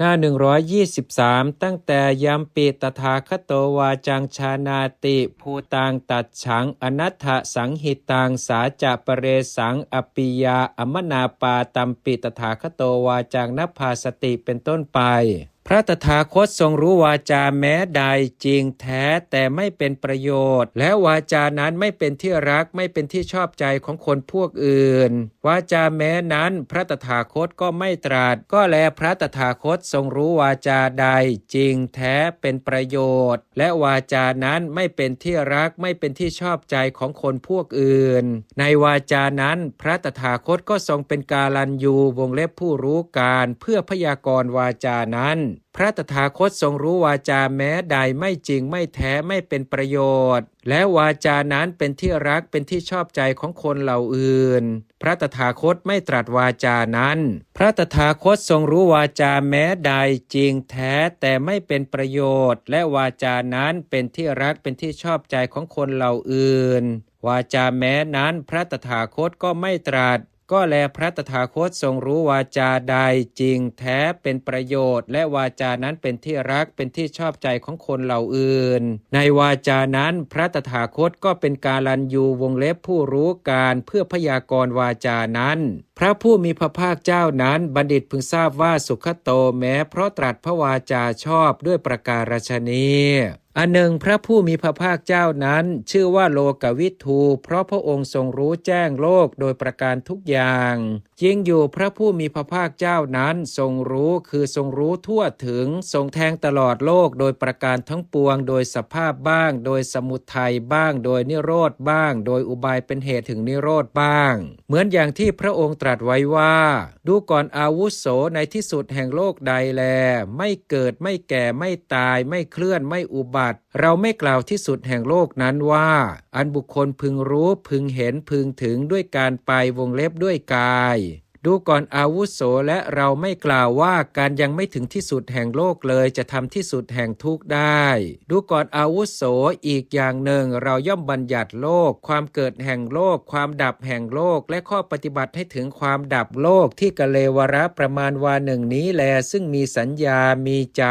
หน้า123ตั้งแต่ยัมปิตถาคโตวาจังชานาติภูตังตัดฉังอนัตถสังหิตังสาจะปะเรสังอปิยาอมนาปาตัมปิตถาคโตวาจังนภาสติเป็นต้นไปพระตถาคตทรงรู้วาจาแม้ใดจริงแท้แต่ไม่เป็นประโยชน์และวาจานั้นไม่เป็นที่รักไม่เป็นที่ชอบใจของคนพวกอื่นวาจาแม้นั้นพระตถาคตก็ไม่ตรัสก็แลพระตถาคตทรงรู้วาจาใดจริงแท้เป็นประโยชน์และวาจานั้นไม่เป็นที่รักไม่เป็นที่ชอบใจของคนพวกอื่นในวาจานั้นพระตถาคตก็ทรงเป็นกาลันยูวงเล็บผู้รู้การเพื่อพยากรณ์วาจานั้นพระตถาคตทรงรู้วาจาแม้ใดไม่จริงไม่แท้ไม่เป็นประโยชน์และวาจานั้นเป็นที่รักเป็นที่ชอบใจของคนเหล่าอื่นพระตถาคตไม่ตรัสวาจานั้นพระตถาคตทรงรู้วาจาแม้ใดจริงแท้แต่ไม่เป็นประโยชน์และวาจานั้นเป็นที่รักเป็นที่ชอบใจของคนเหล่าอื่นวาจาแม้นั้นพระตถาคตก็ไม่ตรัสก็แลพระตถาคตทรงรู้วาจาใดจริงแท้เป็นประโยชน์และวาจานั้นเป็นที่รักเป็นที่ชอบใจของคนเหล่าอื่นในวาจานั้นพระตถาคตก็เป็นกาลันยูวงเล็บผู้รู้การเพื่อพยากรณ์วาจานั้นพระผู้มีพระภาคเจ้านั้นบัณฑิตพึงทราบว่าสุขโตแม้เพราะตรัสพระวาจาชอบด้วยประการฉนี้อันหนึ่งพระผู้มีพระภาคเจ้านั้นชื่อว่าโลกวิทูเพราะพระองค์ทรงรู้แจ้งโลกโดยประการทุกอย่างจริงอยู่พระผู้มีพระภาคเจ้านั้นทรงรู้คือทรงรู้ทั่วถึงทรงแทงตลอดโลกโดยประการทั้งปวงโดยสภาพบ้างโดยสมุทัยบ้างโดยนิโรธบ้างโดยอุบายเป็นเหตุถึงนิโรธบ้างเหมือนอย่างที่พระองค์ตรัสไว้ว่าดูก่อนอาวุโสในที่สุดแห่งโลกใดแลไม่เกิดไม่แก่ไม่ตายไม่เคลื่อนไม่อุบัติเราไม่กล่าวที่สุดแห่งโลกนั้นว่าอันบุคคลพึงรู้พึงเห็นพึงถึงด้วยการไปวงเล็บด้วยกายดูก่อนอาวุโสและเราไม่กล่าวว่าการยังไม่ถึงที่สุดแห่งโลกเลยจะทำที่สุดแห่งทุกข์ได้ดูก่อนอาวุโสอีกอย่างหนึ่งเราย่อมบัญญัติโลกความเกิดแห่งโลกความดับแห่งโลกและข้อปฏิบัติให้ถึงความดับโลกที่กะเลวระประมาณวาหนึ่งนี้แลซึ่งมีสัญญามีใจ